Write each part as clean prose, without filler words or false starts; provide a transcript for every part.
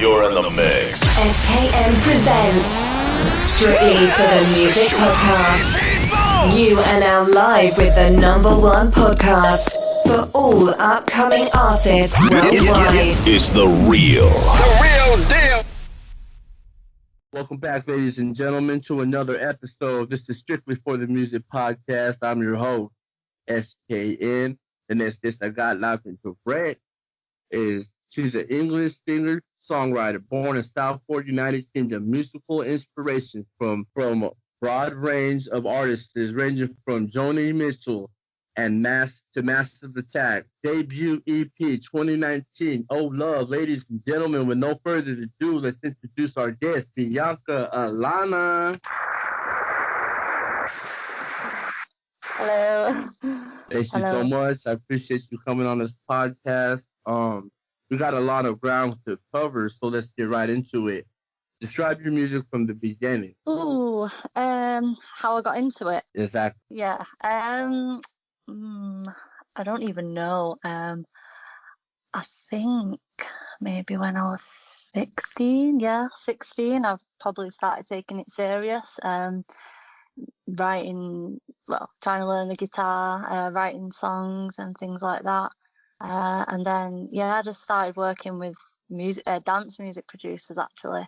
You're in the mix. SKM presents Strictly for the Music Podcast. You are now live with the #1 podcast for all upcoming artists worldwide. It's the real deal. Welcome back, ladies and gentlemen, to another episode. This is Strictly for the Music Podcast. I'm your host, SKN, and that's this I got live into Fred. She's an English singer, songwriter, born in Salford, United Kingdom. Musical inspiration from a broad range of artists, ranging from Joni Mitchell and Massive Attack. Debut EP 2019, Oh Love. Ladies and gentlemen, with no further ado, let's introduce our guest, Bianca Alana. Hello. Thank you so much. I appreciate you coming on this podcast. We got a lot of ground to cover, so let's get right into it. Describe your music from the beginning. Ooh, how I got into it. Exactly. Yeah. I don't even know. I think maybe when I was 16. Yeah, 16. I've probably started taking it serious. Trying to learn the guitar, writing songs and things like that. And then, I just started working with dance music producers, actually.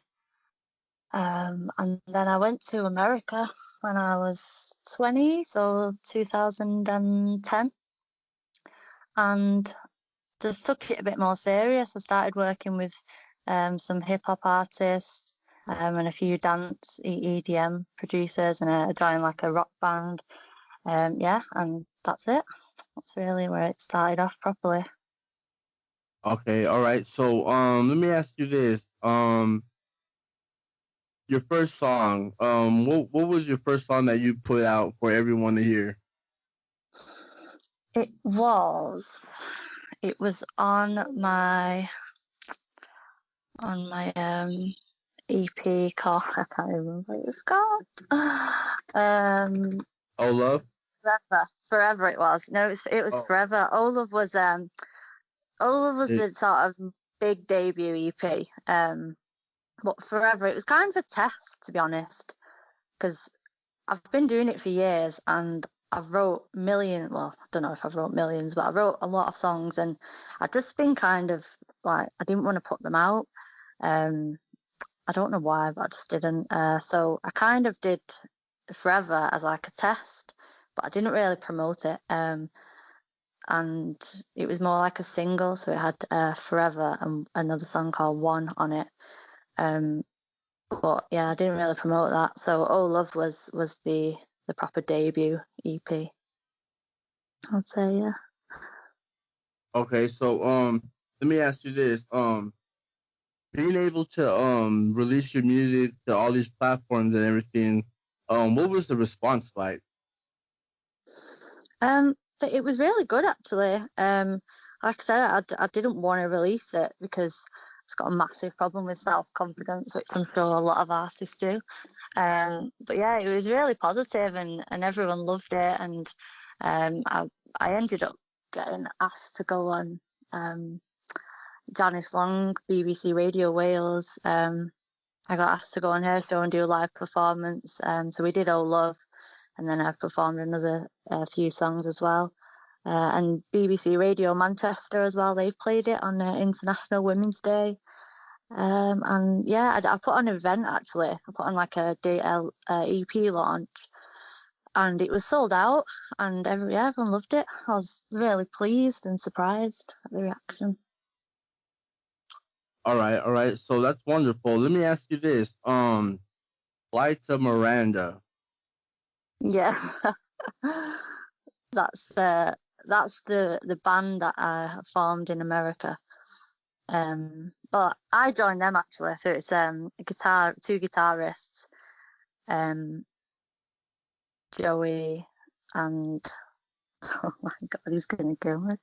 And then I went to America when I was 20, so 2010. And just took it a bit more serious. I started working with some hip-hop artists and a few dance EDM producers, and I joined like a rock band. And that's it. That's really where it started off properly. Okay, all right. So, let me ask you this. Your first song, what was your first song that you put out for everyone to hear? It was on my EP called, I can't remember what it's called. Oh Love? Forever it was. No, it was Forever. Oh Love was the sort of big debut EP. But Forever, it was kind of a test, to be honest, because I've been doing it for years and I've wrote millions. Well, I don't know if I've wrote millions, but I wrote a lot of songs, and I've just been kind of like, I didn't want to put them out. I don't know why, but I just didn't. So I kind of did Forever as like a test, but I didn't really promote it. And it was more like a single, so it had Forever and another song called One on it. But yeah, I didn't really promote that. So Oh Love was the proper debut EP, I'd say. Yeah. Okay, so let me ask you this. Being able to release your music to all these platforms and everything, what was the response like? But it was really good, actually. Like I said, I didn't want to release it because it's got a massive problem with self-confidence, which I'm sure a lot of artists do. But yeah, it was really positive, and everyone loved it. And I ended up getting asked to go on Janice Long, BBC Radio Wales. I got asked to go on her show and do a live performance. So we did Oh Love, and then I've performed another few songs as well. And BBC Radio Manchester as well, they played it on International Women's Day. And yeah, I put on an event, actually. I put on like a EP launch, and it was sold out, and everyone loved it. I was really pleased and surprised at the reaction. All right. So that's wonderful. Let me ask you this. Flight to Miranda. Yeah. That's the band that I formed in America. But I joined them, actually. So it's two guitarists, Joey and oh my god, he's gonna kill me.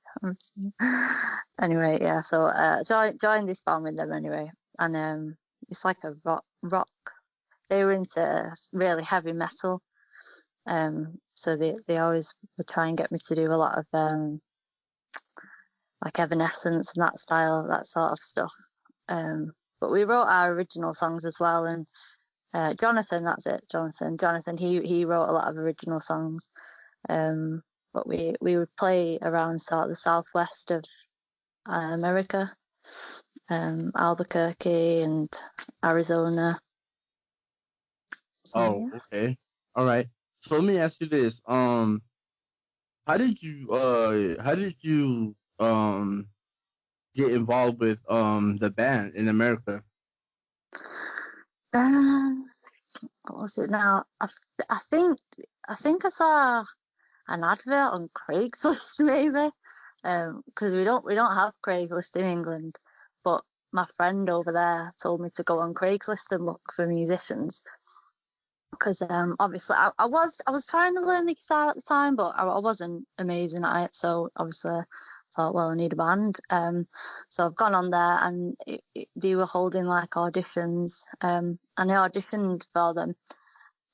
Anyway, yeah. So joined this band with them anyway, and it's like a rock. They were into really heavy metal. So they always would try and get me to do a lot of like Evanescence and that style, that sort of stuff. but we wrote our original songs as well. And Jonathan, he wrote a lot of original songs. But we would play around sort of the southwest of America, Albuquerque and Arizona. Oh, okay. All right. So let me ask you this. How did you get involved with the band in America? What was it now? I think I saw an advert on Craigslist maybe, because we don't have Craigslist in England, but my friend over there told me to go on Craigslist and look for musicians. Because obviously I was trying to learn the guitar at the time, but I wasn't amazing at it. So obviously I thought, well, I need a band. So I've gone on there, and they were holding like auditions, and I auditioned for them,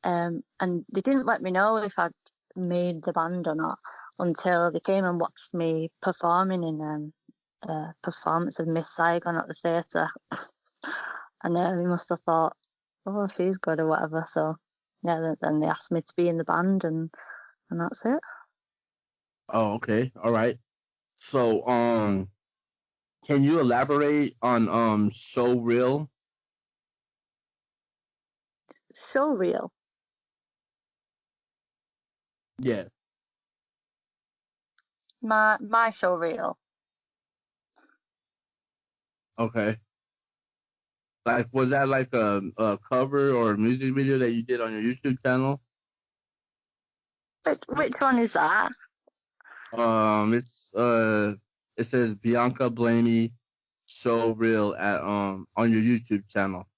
and they didn't let me know if I'd made the band or not until they came and watched me performing in a performance of Miss Saigon at the theatre, and they must have thought, oh, she's good or whatever. So yeah, then they asked me to be in the band, and that's it. Oh, okay. All right. So, can you elaborate on So Real? So Real? Yeah. My So Real. Okay. Like, was that like a cover or a music video that you did on your YouTube channel? Which one is that? It says Bianca Blaney So Real at on your YouTube channel.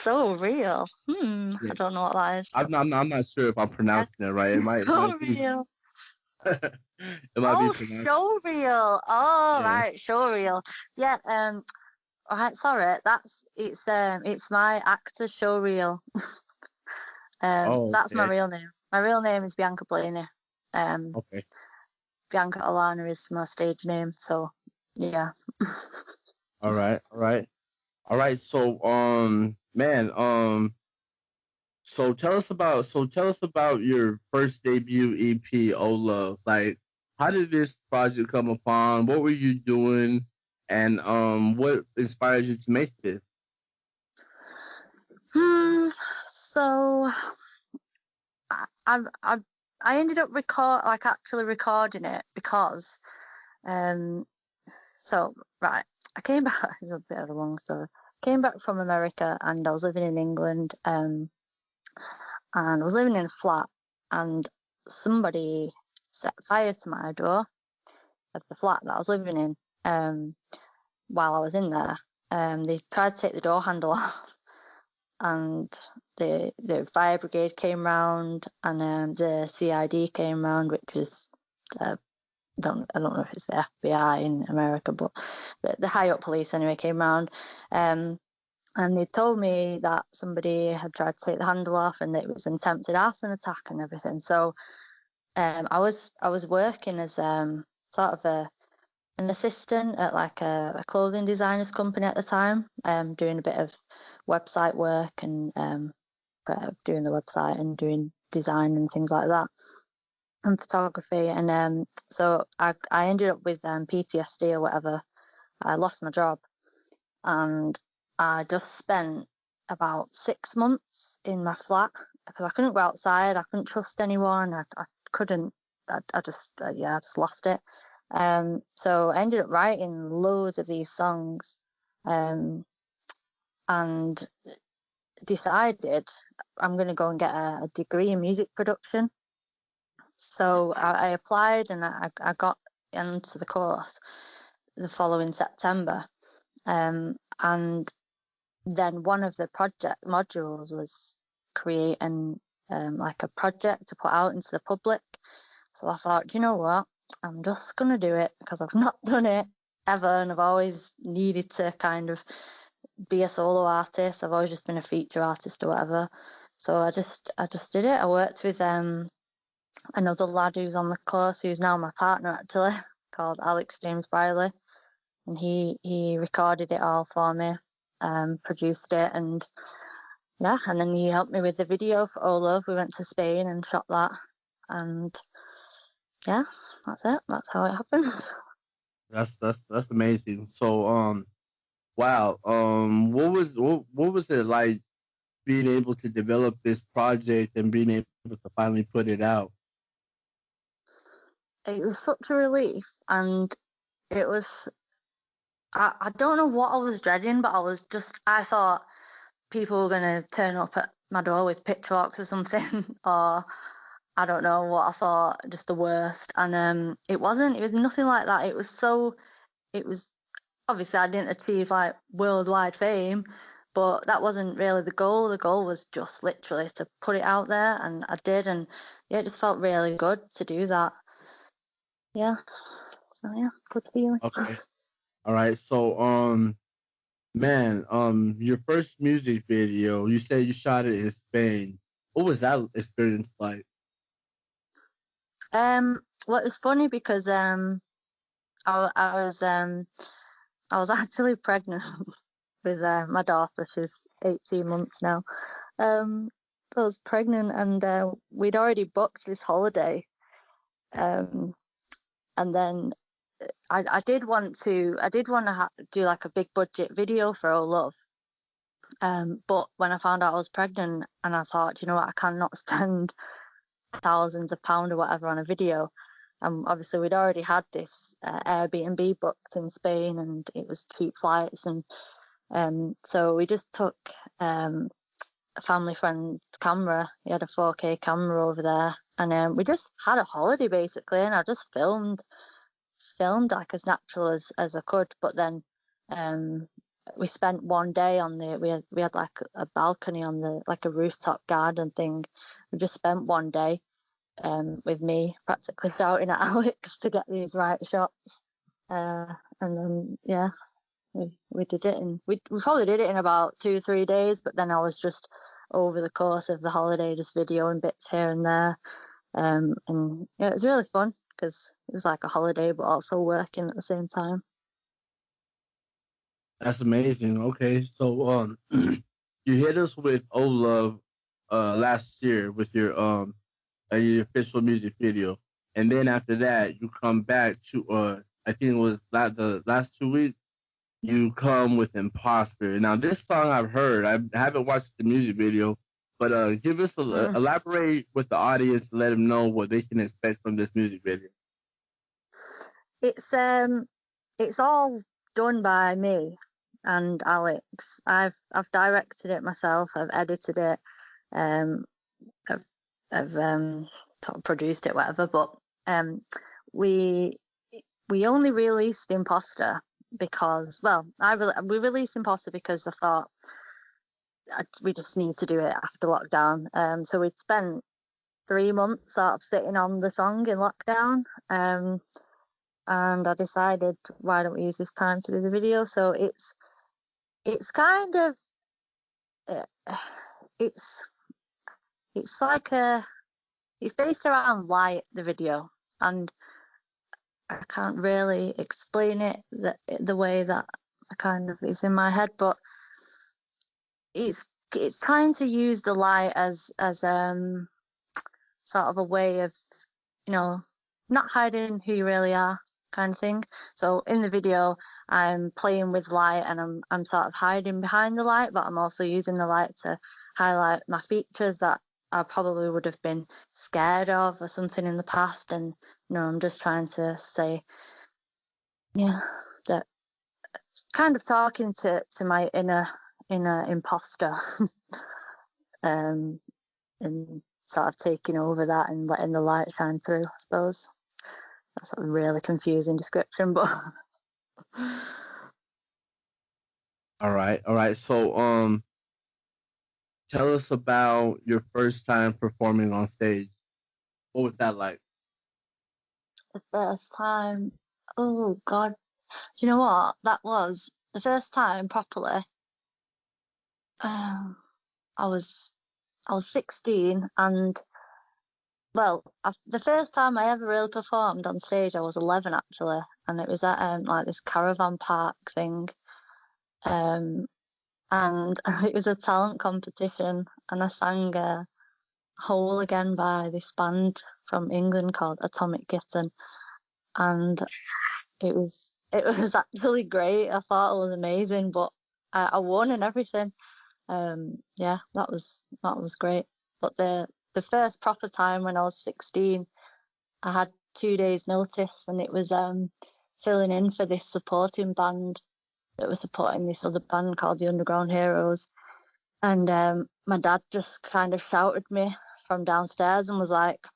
So Real. Yeah. I don't know what that is. I'm not sure if I'm pronouncing it right. It might be. Real. It might be pronounced. So Real. Oh, Yeah. right, So Real. Yeah. All right. Sorry, it's my actor Show Real. That's my real name. My real name is Bianca Blaney. Okay. Bianca Alana is my stage name. So yeah. All right. So so tell us about your first debut EP, Oh Love. Like, how did this project come upon? What were you doing? And what inspired you to make this? So I ended up actually recording it because so right, I came back. It's a bit of a long story. Came back from America, and I was living in England, and I was living in a flat, and somebody set fire to my door of the flat that I was living in while I was in there. They tried to take the door handle off, and the fire brigade came round, and the CID came round, which was I don't know if it's the FBI in America, but the high up police anyway came round, and they told me that somebody had tried to take the handle off, and that it was an attempted arson attack and everything. So I was working as sort of an assistant at like a clothing designer's company at the time, doing a bit of website work and doing the website and doing design and things like that, and photography. And so I ended up with PTSD or whatever. I lost my job, and I just spent about 6 months in my flat because I couldn't go outside. I couldn't trust anyone. I couldn't. I just lost it. So I ended up writing loads of these songs, and decided I'm going to go and get a degree in music production. So I applied, and I got into the course the following September. And then one of the project modules was creating like a project to put out into the public. So I thought, you know what? I'm just going to do it because I've not done it ever, and I've always needed to kind of be a solo artist. I've always just been a feature artist or whatever. So I just did it. I worked with another lad who's on the course, who's now my partner actually, called Alex James Brierley. and he recorded it all for me, produced it, and yeah, and then he helped me with the video for Oh Love. We went to Spain and shot that, and yeah, that's it. That's how it happened. That's amazing. So wow. What was it like being able to develop this project and being able to finally put it out? It was such a relief, and it was. I don't know what I was dreading, but I thought people were gonna turn up at my door with pitchforks or something, or I don't know what I thought, just the worst. And it wasn't. It was nothing like that. It was obviously I didn't achieve like worldwide fame, but that wasn't really the goal. The goal was just literally to put it out there, and I did, and yeah, it just felt really good to do that. Yeah. So yeah, good feeling. Okay. All right. So man, your first music video, you said you shot it in Spain. What was that experience like? Well, it was funny because I was actually pregnant with my daughter. She's 18 months now. So I was pregnant, and we'd already booked this holiday. And then I did want to do like a big budget video for Oh Love. But when I found out I was pregnant, and I thought, you know what, I cannot spend thousands of pounds or whatever on a video. Obviously we'd already had this Airbnb booked in Spain, and it was cheap flights, and so we just took a family friend's camera. He had a 4K camera over there, and we just had a holiday basically, and I just filmed like as natural as I could. But then we spent one day on we had like a balcony on the, like a rooftop garden thing. We just spent one day with me practically shouting at Alex to get these right shots, and then yeah, we did it, and we probably did it in about 2-3 days. But then I was just over the course of the holiday just videoing bits here and there, and yeah, it was really fun because it was like a holiday but also working at the same time. That's amazing. Okay, so you hit us with Oh Love last year with your official music video, and then after that you come back to I think it was the last 2 weeks you come with Imposter. Now this song I've heard, I haven't watched the music video, but give us elaborate with the audience, let them know what they can expect from this music video. It's all done by me and Alex. I've directed it myself. I've edited it. I've produced it, whatever. But we only released Imposter because, well, we released Imposter because I thought we just need to do it after lockdown. So we'd spent 3 months sort of sitting on the song in lockdown. And I decided, why don't we use this time to do the video? So it's kind of it's like it's based around light, the video, and I can't really explain it the way that I kind of is in my head, but it's trying to use the light as sort of a way of, you know, not hiding who you really are, kind of thing. So in the video, I'm playing with light, and I'm sort of hiding behind the light, but I'm also using the light to highlight my features that I probably would have been scared of or something in the past. And you know, I'm just trying to say, yeah, that kind of talking to my inner imposter, and sort of taking over that and letting the light shine through, I suppose. That's a really confusing description, but All right. So tell us about your first time performing on stage. What was that like? the first time, oh God, do you know what? That was the first time properly. I was 16, and well, the first time I ever really performed on stage, I was 11 actually, and it was at like this caravan park thing, and it was a talent competition, and I sang Whole Again by this band from England called Atomic Kitten, and it was actually great. I thought it was amazing, but I won and everything. Yeah, that was great. But the first proper time when I was 16, I had 2 days notice, and it was filling in for this supporting band that was supporting this other band called the Underground Heroes. And my dad just kind of shouted me from downstairs and was like,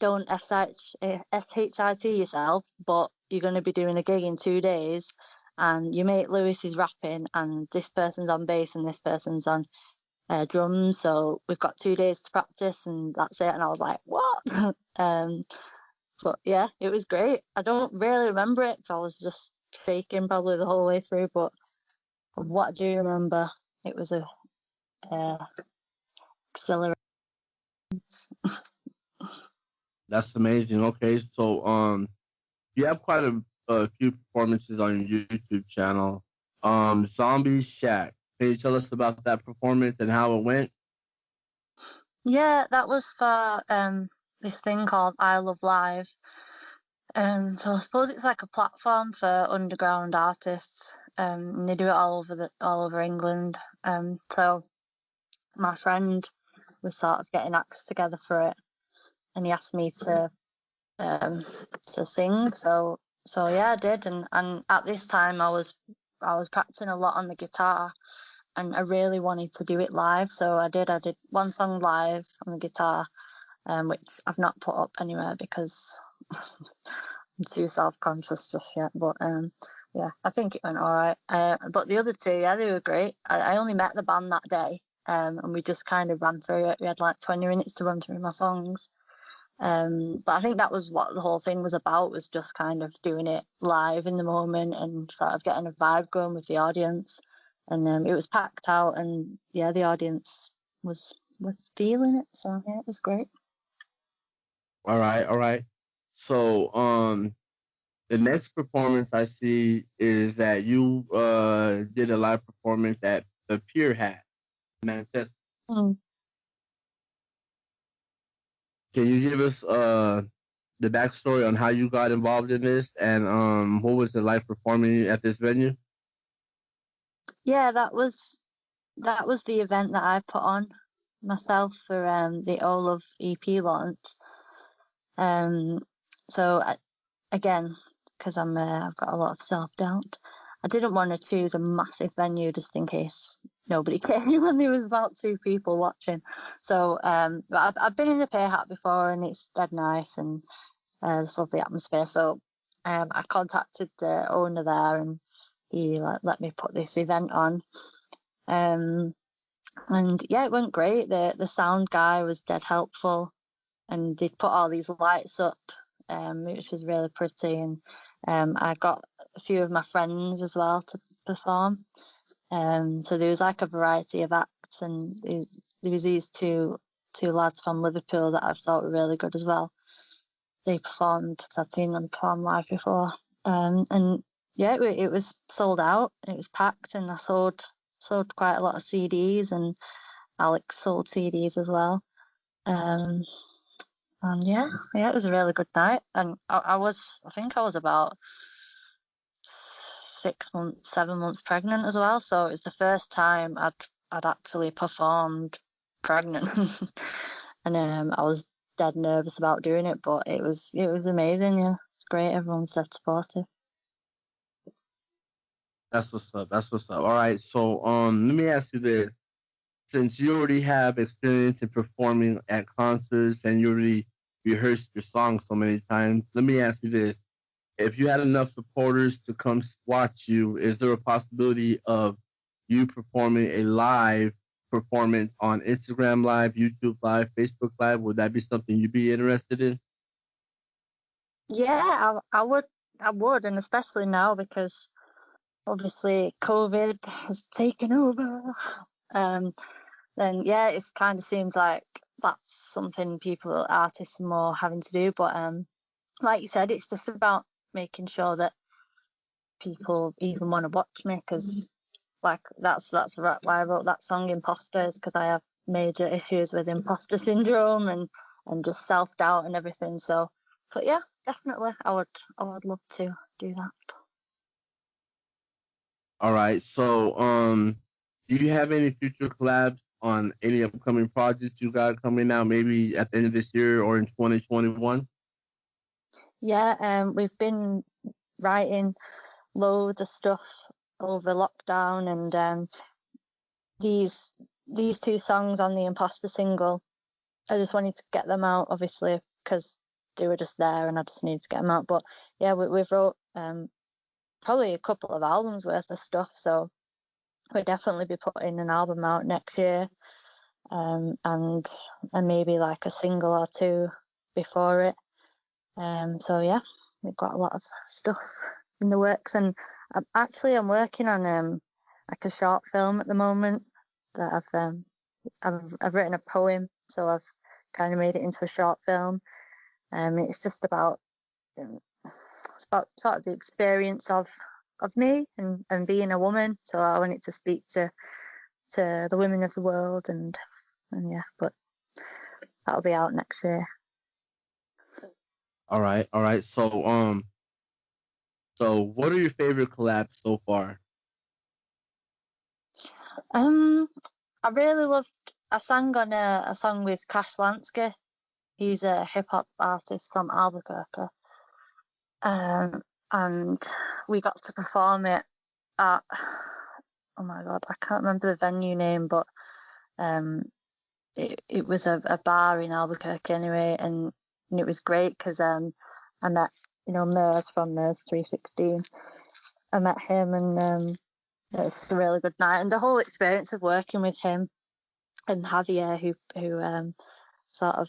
don't SHIT yourself, but you're going to be doing a gig in 2 days, and your mate Lewis is rapping, and this person's on bass and this person's on drums, so we've got 2 days to practice, and that's it. And I was like, what? But yeah, it was great. I don't really remember it, so I was just shaking probably the whole way through, but from what I do remember, it was a exhilarating. That's amazing. Okay, so you have quite a few performances on your YouTube channel. Zombie Shack. Can you tell us about that performance and how it went? Yeah, that was for this thing called I Love Live. So I suppose it's like a platform for underground artists. And they do it all over England. So my friend was sort of getting acts together for it, and he asked me to sing. So yeah, I did. And at this time I was practicing a lot on the guitar, and I really wanted to do it live. So I did one song live on the guitar, which I've not put up anywhere because I'm too self-conscious just yet. But yeah, I think it went all right. But the other two, yeah, they were great. I only met the band that day, and we just kind of ran through it. We had like 20 minutes to run through my songs. But I think that was what the whole thing was about, was just kind of doing it live in the moment and sort of getting a vibe going with the audience. And it was packed out, and yeah, the audience was feeling it. So yeah, it was great. All right. So the next performance I see is that you did a live performance at the Pier Hat, Manchester. Mm. Can you give us the backstory on how you got involved in this, and what was it like performing at this venue? Yeah, that was the event that I put on myself for the All of EP launch. So again, because I've got a lot of self-doubt, I didn't want to choose a massive venue just in case nobody came when there was about 2 people watching. So but I've been in the Pay Hat before, and it's dead nice, and it's lovely atmosphere. So I contacted the owner there, and he let me put this event on. And yeah, it went great. The sound guy was dead helpful, and they'd put all these lights up, which was really pretty. And I got a few of my friends as well to perform. So there was like a variety of acts, and there was these two lads from Liverpool that I thought were really good as well. They performed, I've seen them perform live before. And yeah, it was sold out. It was packed, and I sold quite a lot of CDs, and Alex sold CDs as well. And yeah, it was a really good night. And I think I was about 7 months pregnant as well. So it was the first time I'd actually performed pregnant. And I was dead nervous about doing it, but it was amazing. Yeah, it's great. Everyone's so supportive. That's what's up. All right. So let me ask you this. Since you already have experience in performing at concerts and you already rehearsed your songs so many times, let me ask you this. If you had enough supporters to come watch you, is there a possibility of you performing a live performance on Instagram Live, YouTube Live, Facebook Live? Would that be something you'd be interested in? Yeah, I would, and especially now because obviously COVID has taken over. Then yeah, it kind of seems like that's something artists are more having to do. But like you said, it's just about making sure that people even want to watch me, because like that's why I wrote that song Imposter, is because I have major issues with imposter syndrome and just self-doubt and everything. So but yeah, definitely I would love to do that. All right. So do you have any future collabs on any upcoming projects you got coming out, maybe at the end of this year or in 2021? Yeah, we've been writing loads of stuff over lockdown, and these two songs on the Imposter single, I just wanted to get them out, obviously, because they were just there and I just needed to get them out. But yeah, we've wrote probably a couple of albums worth of stuff, so we'll definitely be putting an album out next year, and maybe like a single or two before it. So yeah, we've got a lot of stuff in the works, and I'm working on like a short film at the moment that I've written a poem, so I've kind of made it into a short film. It's just about sort of the experience of me and being a woman. So I want it to speak to the women of the world, and yeah, but that'll be out next year. All right. So what are your favorite collabs so far? I really loved. I sang on a song with Cash Lansky. He's a hip hop artist from Albuquerque, and we got to perform it at, oh my god, I can't remember the venue name, but it was a bar in Albuquerque anyway, and it was great because I met Mers from Mers 316. I met him, and it was a really good night, and the whole experience of working with him and Javier, who sort of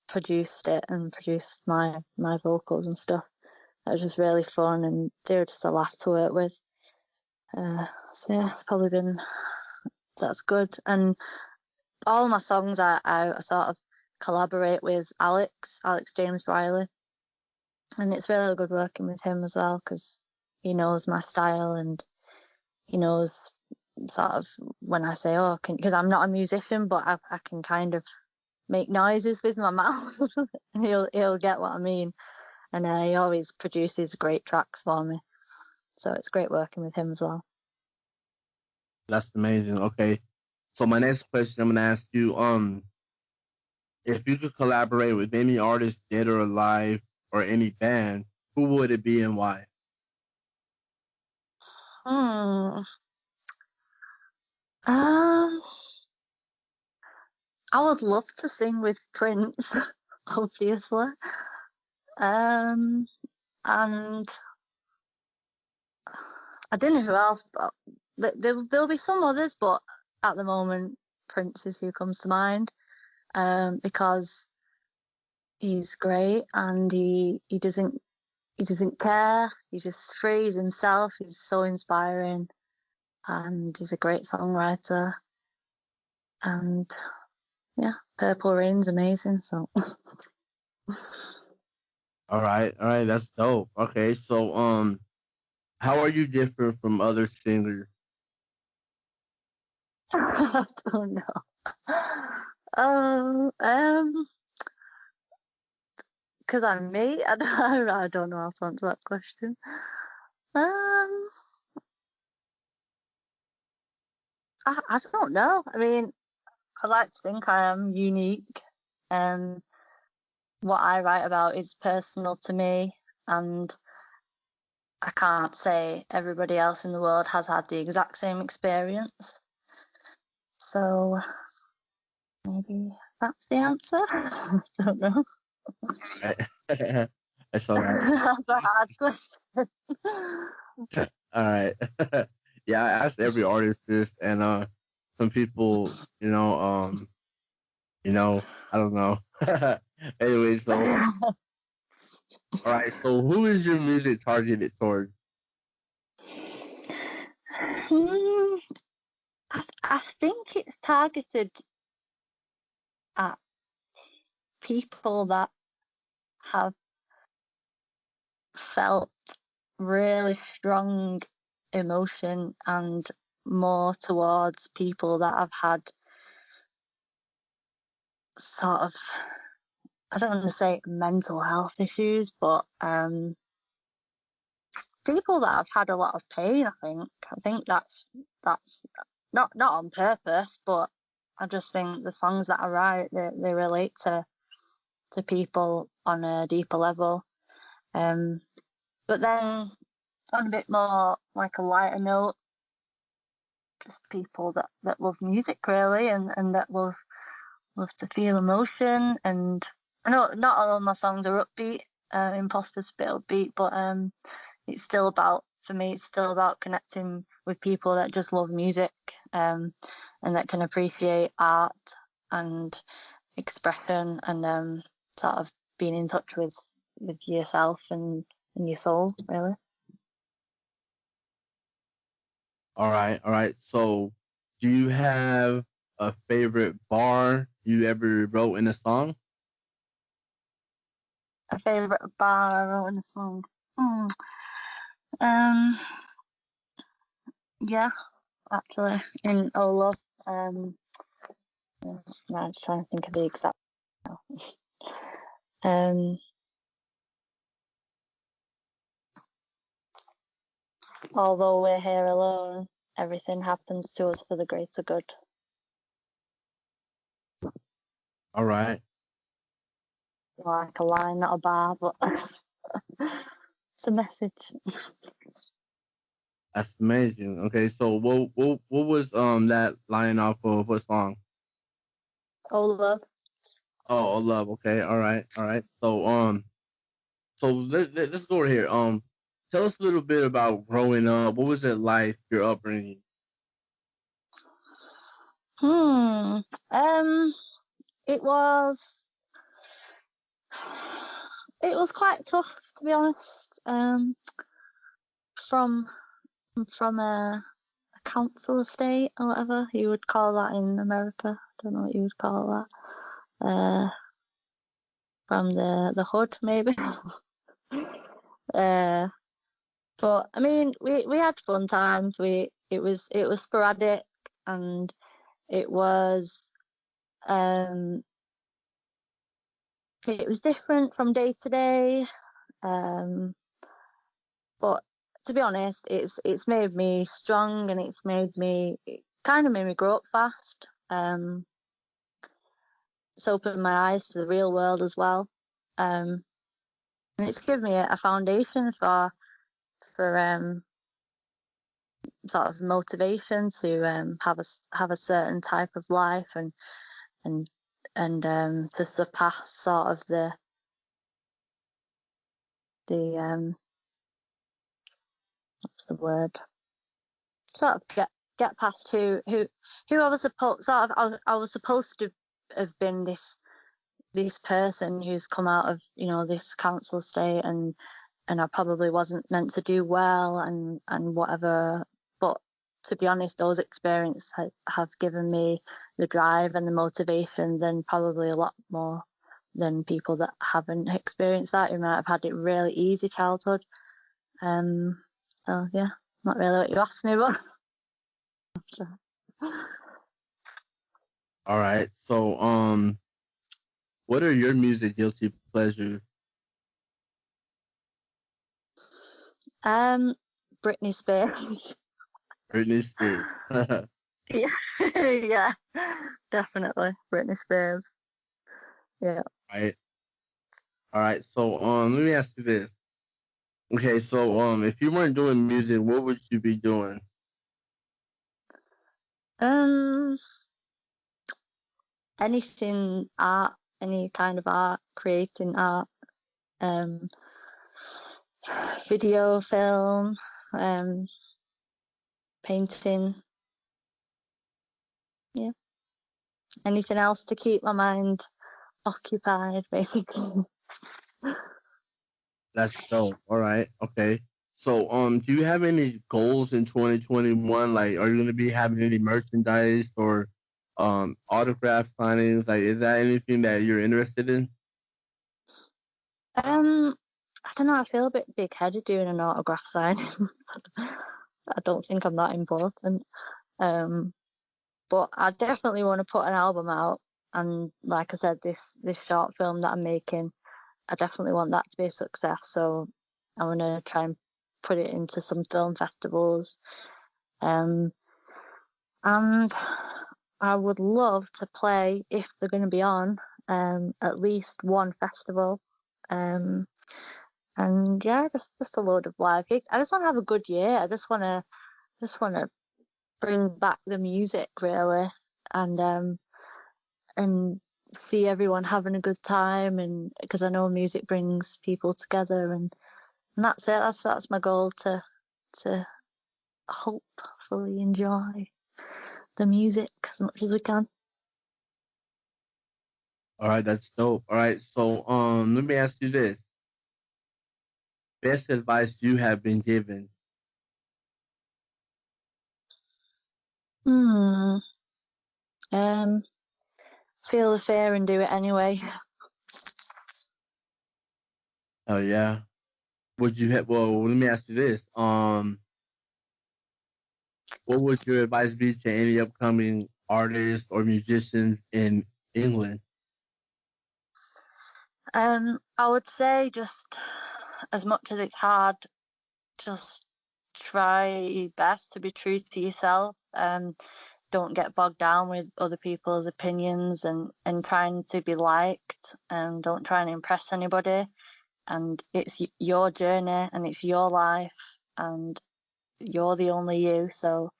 produced it and produced my vocals and stuff. It was just really fun, and they were just a laugh to work with. So yeah, it's probably been, that's good. And all my songs I sort of collaborate with Alex James Brierley, and it's really good working with him as well, because he knows my style, and he knows sort of when I say, because I'm not a musician, but I can kind of make noises with my mouth and he'll get what I mean, and he always produces great tracks for me, so it's great working with him as well. That's amazing. Okay, so my next question I'm gonna ask you, if you could collaborate with any artist, dead or alive, or any band, who would it be and why? I would love to sing with Prince, obviously. And I don't know who else, but there'll be some others, but at the moment, Prince is who comes to mind, because he's great, and he doesn't care. He's just free, he's himself. He's so inspiring, and he's a great songwriter. And yeah, Purple Rain's amazing. So. All right, that's dope. Okay, so how are you different from other singers? I don't know. Because I'm me. I don't know how to answer that question. I don't know. I mean, I like to think I am unique, and what I write about is personal to me, and I can't say everybody else in the world has had the exact same experience. So maybe that's the answer. I don't know. That's all right. That's a hard question. All right. Yeah, I asked every artist this, and some people, I don't know. Anyway, so all right. So who is your music targeted toward? I think it's targeted at people that have felt really strong emotion and more towards people that have had sort of, I don't want to say mental health issues, but people that have had a lot of pain. I think that's not on purpose, but I just think the songs that I write, they relate to people on a deeper level. But then on a bit more like a lighter note, just people that love music really, and that love to feel emotion. And I know not all of my songs are upbeat. Imposter's a bit upbeat, but it's still about, for me, it's still about connecting with people that just love music, and that can appreciate art and expression, and sort of being in touch with yourself and your soul, really. All right. So, do you have a favorite bar you ever wrote in a song? A favorite bar I wrote in a song? Yeah, actually, in Oh Love. I'm just trying to think of the exact. Although we're here alone, everything happens to us for the greater good. All right. Like a line, not a bar, but it's a message. That's amazing. Okay, so what was that line off of what song? Oh Love. Oh, love. Okay, all right. So let's go over here. Tell us a little bit about growing up. What was it like, your upbringing? It was quite tough, to be honest. From a council estate or whatever you would call that in America. I don't know what you would call that. From the hood, maybe. But I mean, we had fun times. It was sporadic, and it was different from day to day. But to be honest, it's made me strong, and it kind of made me grow up fast. It's opened my eyes to the real world as well. And it's given me a foundation for sort of motivation to have a certain type of life, and to surpass sort of the what's the word, sort of get past who I was supposed, I was supposed to have been this person who's come out of, this council estate, and I probably wasn't meant to do well, and whatever. But to be honest, those experiences have given me the drive and the motivation than probably a lot more than people that haven't experienced that, who might have had it really easy childhood. So yeah, not really what you asked me, but sure. All right. So what are your music guilty pleasures? Britney Spears. Britney Spears. Yeah, definitely Britney Spears. Yeah. All right. So let me ask you this. Okay, so if you weren't doing music, what would you be doing? Anything art, any kind of art, creating art, video, film, painting. Yeah. Anything else to keep my mind occupied, basically. That's dope. All right. Okay. So do you have any goals in 2021? Like, are you gonna be having any merchandise or autograph signings? Like, is that anything that you're interested in? I don't know, I feel a bit big-headed doing an autograph signing. I don't think I'm that important. But I definitely want to put an album out. And like I said, this short film that I'm making, I definitely want that to be a success. So I want to try and put it into some film festivals. And I would love to play, if they're going to be on, at least one festival. And yeah, just a load of live gigs. I just want to have a good year. I just want to bring back the music, really, and see everyone having a good time, and because I know music brings people together, and that's it. That's my goal, to hopefully enjoy the music as much as we can. All right, that's dope. All right, so let me ask you this: best advice you have been given? Feel the fear and do it anyway. Oh yeah. Would you have? Well, let me ask you this: what would your advice be to any upcoming artists or musicians in England? I would say, just as much as it's hard, just try your best to be true to yourself. Don't get bogged down with other people's opinions and trying to be liked, and don't try and impress anybody. And it's your journey and it's your life, and you're the only you. So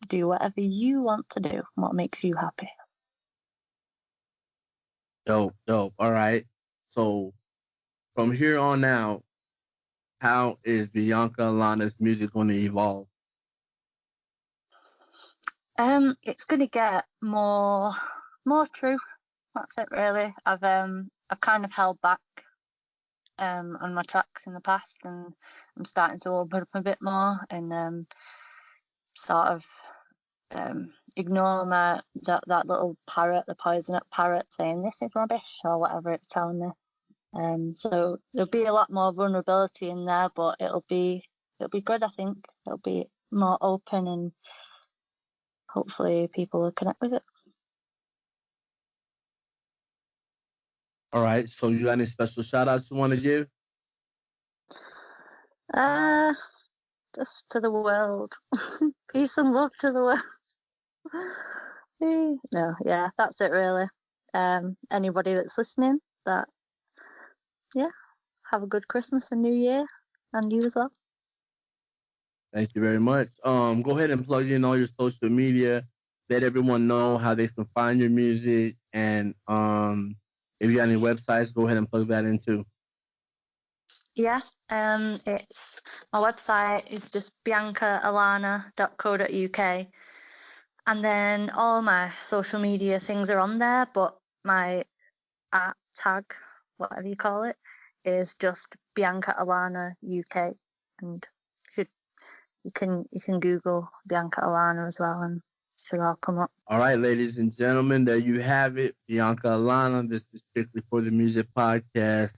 do whatever you want to do, what makes you happy. Dope. All right. So from here on out, how is Bianca Alana's music going to evolve? It's gonna get more true. That's it, really. I've kind of held back on my tracks in the past, and I'm starting to open up a bit more, and sort of ignore that little parrot, the poison parrot, saying this is rubbish or whatever it's telling me. So there'll be a lot more vulnerability in there, but it'll be good. I think it'll be more open, and hopefully people will connect with it. All right. So you got any special shout outs you want to give? Just to the world. Peace and love to the world. No, yeah, that's it, really. Anybody that's listening, have a good Christmas and New Year, and you as well. Thank you very much. Go ahead and plug in all your social media. Let everyone know how they can find your music, and if you got any websites, go ahead and plug that in too. Yeah, it's my website is just biancaalana.co.uk, and then all my social media things are on there, but my tag, whatever you call it, is just Bianca Alana UK, and you can Google Bianca Alana as well, and should all come up. All right, ladies and gentlemen, there you have it. Bianca Alana. This is Strictly for the Music podcast.